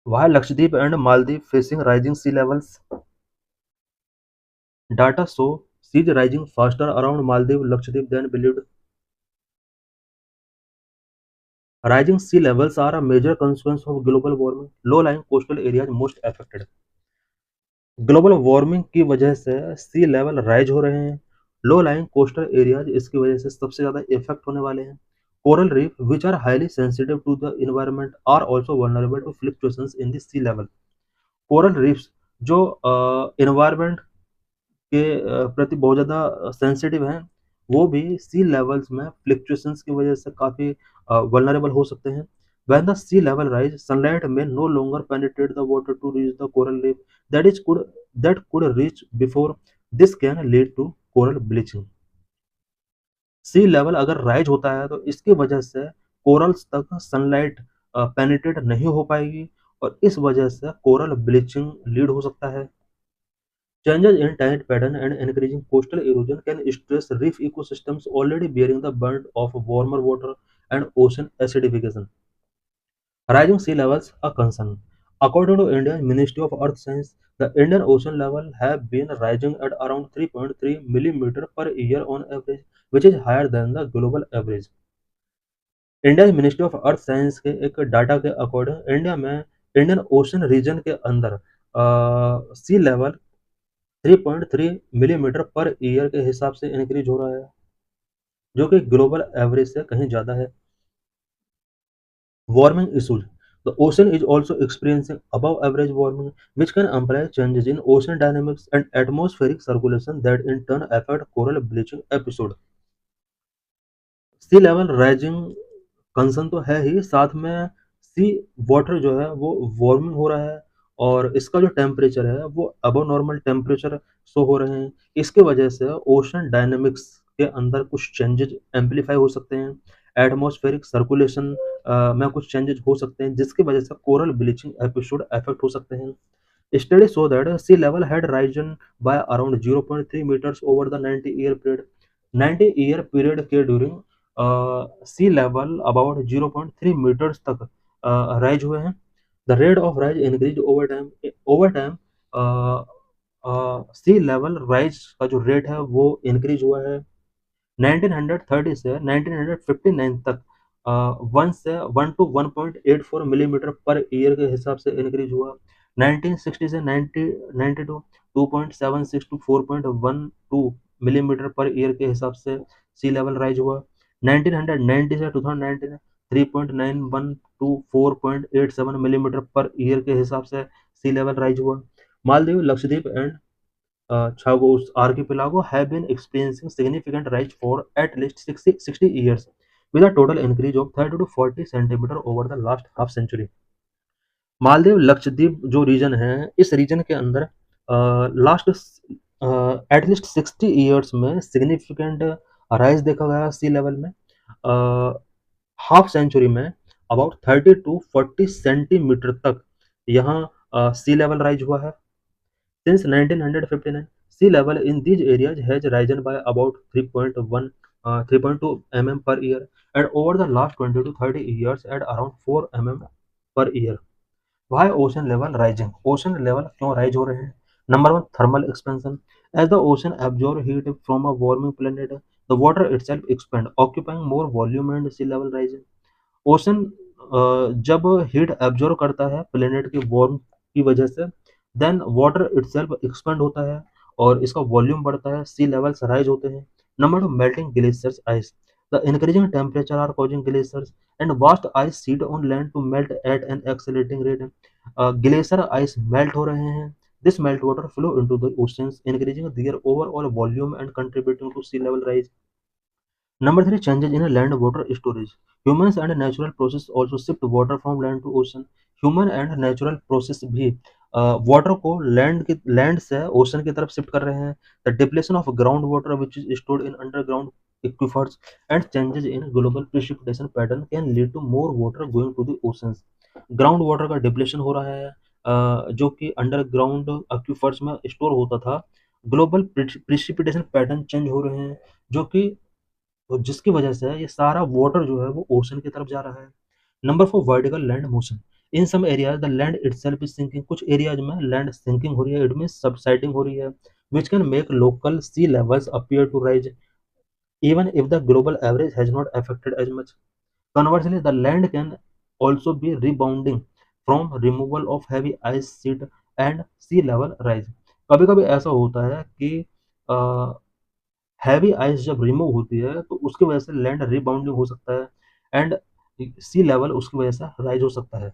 Why Lakshadweep and Maldives facing rising sea levels? Data show seas rising faster around Maldives Lakshadweep than believed. Rising sea levels are a major consequence of global warming. Low-lying coastal areas most affected. Global warming की वजह से सी level rise हो रहे हैं। Low lying coastal areas इसकी वजह से सबसे ज्यादा इफेक्ट होने वाले हैं। Coral reef which are highly sensitive to the environment are also vulnerable to fluctuations in the sea level. Coral reefs जो इन्वायरमेंट के प्रति बहुत ज़्यादा सेंसिटिव हैं, वो भी सी लेवल्स में फ्लक्चुएशंस की वजह से काफ़ी वल्नरेबल हो सकते हैं। When the sea level rise, sunlight may no longer penetrate the water to reach the coral reef that could reach before. This can lead to coral bleaching. Sea level अगर rise होता है तो इसकी वजह से कोरल्स तक sunlight penetrate नहीं हो पाएगी और इस वजह से कोरल ब्लीचिंग लीड हो सकता है। Changes in tide pattern and increasing coastal erosion can stress reef ecosystems already bearing the brunt of warmer water and ocean acidification. Rising sea levels a concern. According to India's Ministry of Earth Science, the Indian ocean level have been rising at around 3.3 millimeter per year on average, which is higher than the global average. India ministry of earth science के एक data के according India में Indian ocean reason के अंदर सी level 3.3 millimetre per year के हिसाब से increase हो रहा है, जो कि ग्लोबल एवरेज से कहीं ज़्यादा है। Warming issues. The ocean is also experiencing above average warming, which can imply changes in ocean dynamics and atmospheric circulation that in turn affect coral bleaching episode. C level rising concern तो है ही, साथ में सी water जो है वो warming हो रहा है और इसका जो टेम्परेचर है वो अबव नॉर्मल टेम्परेचर शो हो रहे हैं। इसकी वजह से ओशन डायनेमिक्स के अंदर कुछ चेंजेज एम्पलीफाई हो सकते हैं, एटमॉस्फेरिक सर्कुलेशन में कुछ चेंजेस हो सकते हैं, जिसकी वजह से कोरल ब्लीचिंग एपिसोड अफेक्ट हो सकते हैं। Study show that sea level had risen by around 0.3 meters over the 90 year period के during sea level about 0.3 meters तक राइज हुए हैं। The rate of rise increase over time sea level rise का जो rate है वो increase हुआ है। 1930 से 1959 तक 1 to 1.84 मिलीमीटर पर ईयर के हिसाब से इंक्रीज हुआ। 1960 से 1992 2.76 to 4.12 मिलीमीटर पर ईयर के हिसाब से सी लेवल राइज हुआ। 1990 से 2019 3.91 to 4.87 मिलीमीटर पर ईयर के हिसाब से सी लेवल राइज हुआ। Maldives, Lakshadweep and Chagos archipelago have been experiencing significant rise for at least 60 years, with a total increase of 30 to 40 centimeter over the last half century. Maldives Lakshadweep जो reason है, इस reason के अंदर last at least 60 years में significant rise देखा गया सी level में। Half century में अबाउट 30 टू 40 सेंटीमीटर तक यहाँ सी लेवल राइज हुआ है। Since 1959, sea level in these areas has risen by about 3.2 mm per year, and over the last 20 to 30 years at around 4 mm per year. Why ocean level rising? Ocean level क्यों rise हो रहे हैं? Number one, thermal expansion. As the ocean absorbs heat from a warming planet, the water itself expands, occupying more volume and sea level rising. Ocean जब heat absorb करता है planet के warm की वजह से, देन वाटर इटसेल्फ एक्सपेंड होता है और इसका वॉल्यूम बढ़ता है, सी लेवल्स राइज होते हैं। Number two, melting glaciers ice. The increasing temperature are causing glaciers and vast ice sheet on land to melt at an accelerating rate. Glacier ice melt हो रहे हैं. This melt water flow into the oceans, increasing their overall volume and contributing to sea level rise. Number three, changes in land water storage. Humans and natural process also shift water from land to ocean. Human and natural process भी water को land से ocean की तरफ shift कर रहे हैं. The depletion of groundwater which is stored in underground aquifers and changes in global precipitation pattern can lead to more water going to the oceans. Ground water का depletion हो रहा है जो कि अंडरग्राउंड एक्विफर्स में स्टोर होता था. Global precipitation pattern change हो रहे हैं जो कि तो जिसकी वजह से ये सारा वाटर जो है वो ओशन की तरफ जा रहा है. Number 4, vertical land motion. In some areas the land itself is sinking, कुछ एरियाज में लैंड सिंकिंग हो रही है, इट मीन सबसाइडिंग हो रही है, which can make local sea levels appear to rise even if the global average has not affected as much. Conversely, the land can also be rebounding from removal of heavy ice sheet and sea level rise. कभी कभी ऐसा होता है कि heavy ice जब remove होती है तो उसकी वजह से लैंड रिबाउंडिंग हो सकता है एंड सी लेवल उसकी वजह से राइज हो सकता है।